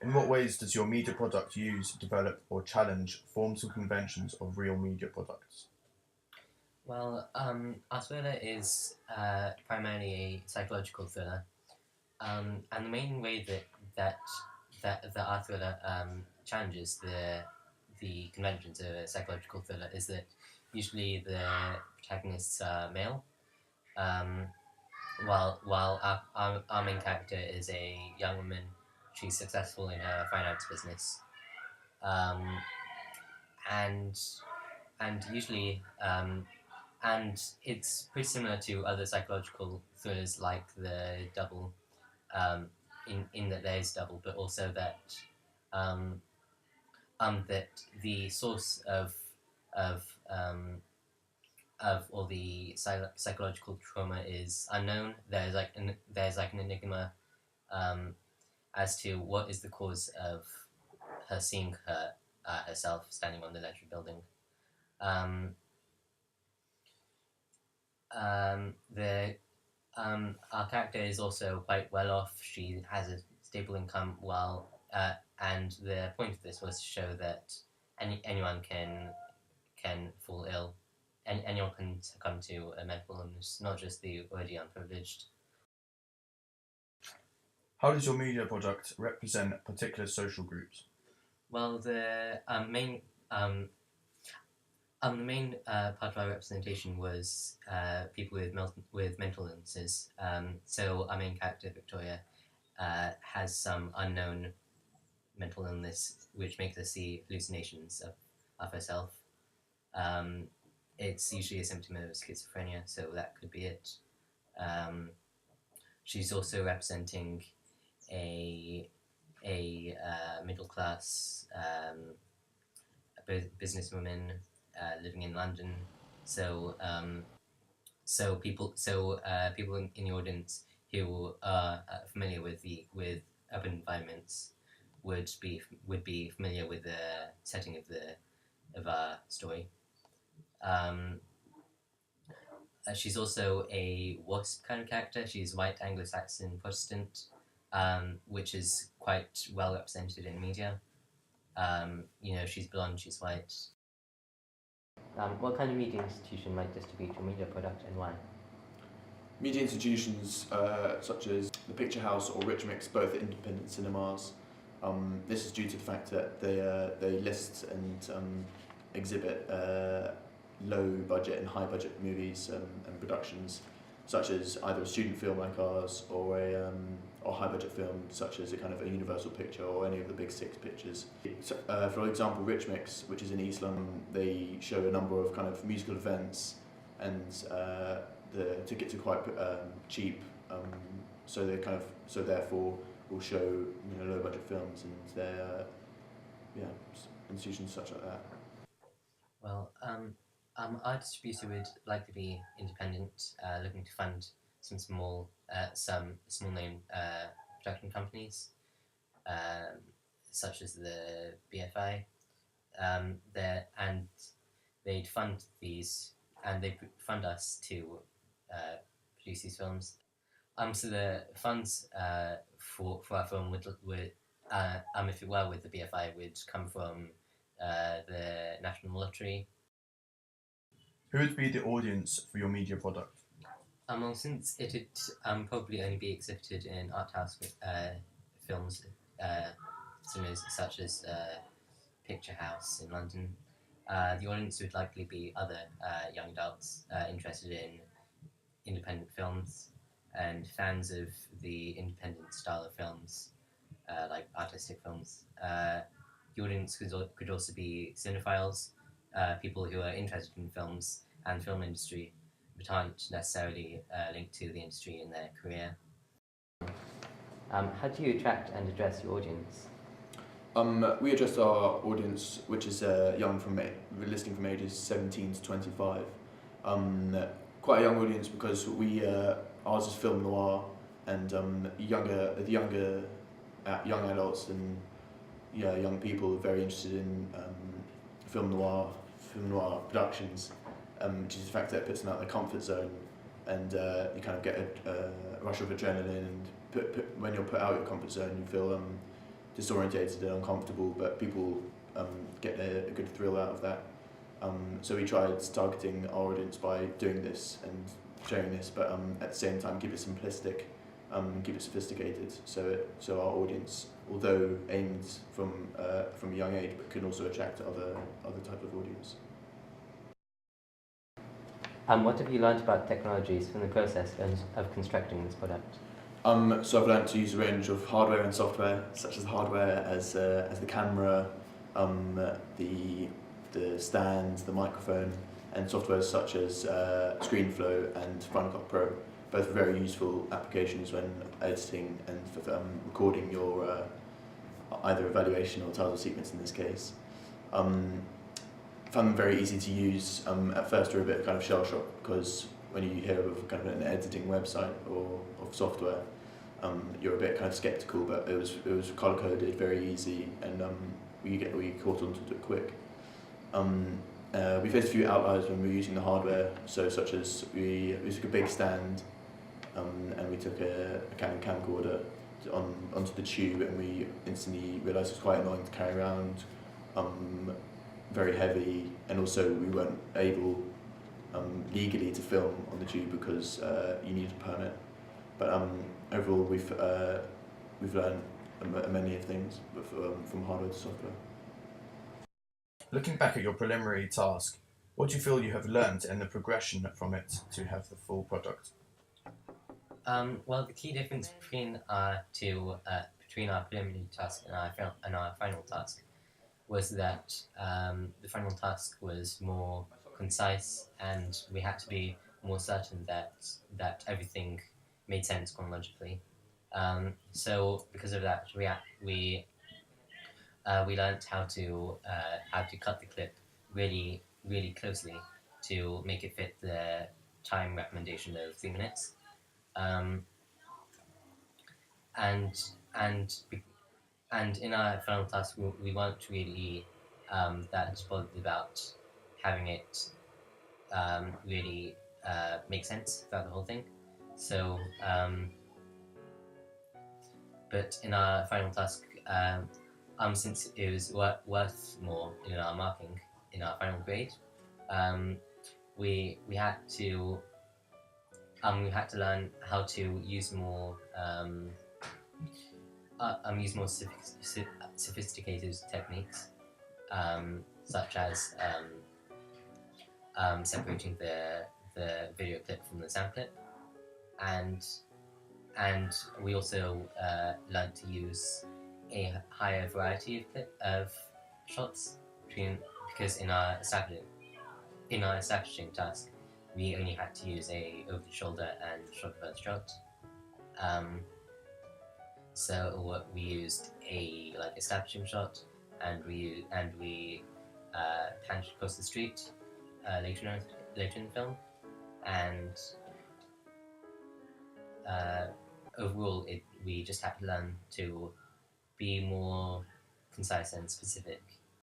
In what ways does your media product use, develop, or challenge forms or conventions of real media products? Well, our thriller is primarily a psychological thriller, and the main way that our thriller challenges the conventions of a psychological thriller is that usually the protagonists are male, um, while our main character is a young woman. She's successful in her finance business, um, and and usually and it's pretty similar to other psychological thrillers like the Double, um, in that there's double, but also um, that the source of um, of all the psychological trauma is unknown. There's like an enigma um, as to what is the cause of her seeing herself standing on the ledge of building. Um, the Our character is also quite well off. She has a stable income, and the point of this was to show that anyone can fall ill, and anyone can succumb to a mental illness, not just the already unprivileged. How does your media product represent particular social groups? Well, the main part of our representation was people with mental illnesses. So our main character Victoria has some unknown mental illness, which makes her see hallucinations of herself. Um, it's usually a symptom of schizophrenia, so that could be it. Um, she's also representing a middle class businesswoman living in London. So people in the audience who are familiar with urban environments would be familiar with the setting of our story. Um, she's also a WASP kind of character. She's white Anglo-Saxon Protestant, which is quite well represented in media. She's blonde, she's white. What kind of media institution might distribute your media product and why? Media institutions such as the Picture House or Rich Mix, both independent cinemas. This is due to the fact that they list and exhibit low budget and high budget movies and productions, such as either a student film like ours or a high budget film such as a kind of a Universal picture or any of the big six pictures. So, for example, Rich Mix, which is in East London, they show a number of kind of musical events, and the tickets are quite cheap, so therefore will show low budget films, and they're institutions such like that. Well, our distributor would likely be independent, looking to fund some small name production companies, such as the BFI. And they'd fund these, and they'd fund us to produce these films. So the funds for our film would if it were with the BFI, would come from the National Lottery. Who would be the audience for your media product? Well, since it'd probably only be exhibited in art house films, cinemas such as Picture House in London, the audience would likely be other young adults interested in independent films and fans of the independent style of films, like artistic films. The audience could also be cinephiles, people who are interested in films and film industry, but aren't necessarily linked to the industry in their career. How do you attract and address your audience? We address our audience, which is listing from ages 17 to 25. Quite a young audience because ours is film noir, and young adults and young people are very interested in film noir productions, which is the fact that it puts them out of their comfort zone, and you kind of get a rush of adrenaline, and when you're put out of your comfort zone, you feel disorientated and uncomfortable, but people get a good thrill out of that. So we tried targeting our audience by doing this and sharing this, but at the same time keep it simplistic, keep it sophisticated. So our audience, although aimed from a young age, but can also attract other type of audience. What have you learned about technologies from the process of constructing this product? So I've learned to use a range of hardware and software, such as hardware as the camera, the stand, the microphone, and software such as ScreenFlow and Final Cut Pro. Both very useful applications when editing and for recording your either evaluation or title sequence in this case. Found them very easy to use. At first we were a bit kind of shell shocked because when you hear of kind of an editing website or of software, you're a bit kind of skeptical, but it was color coded, very easy, and we caught on to it quick. We faced a few outliers when we were using the hardware, so such as we took a big stand and we took a Canon camcorder onto the tube, and we instantly realised it was quite annoying to carry around, very heavy, and also we weren't able legally to film on the tube because you needed a permit. But overall, we've learned many of things from hardware to software. Looking back at your preliminary task, what do you feel you have learned and the progression from it to have the full product? Well, the key difference between our preliminary task and our final task was that the final task was more concise, and we had to be more certain that everything made sense chronologically. So because of that, we learned how to cut the clip really closely to make it fit the time recommendation of 3 minutes. And in our final task, we weren't really that bothered about having it really make sense throughout the whole thing. So, but in our final task, since it was worth more in our marking in our final grade, we had to learn how to use more sophisticated techniques, such as separating the video clip from the sound clip, and we also learned to use a higher variety of shots because in our establishing task we only had to use a over the shoulder and shot first shot. So we used a establishing shot, and we panned across the street later in the film, and overall we just had to learn to be more concise and specific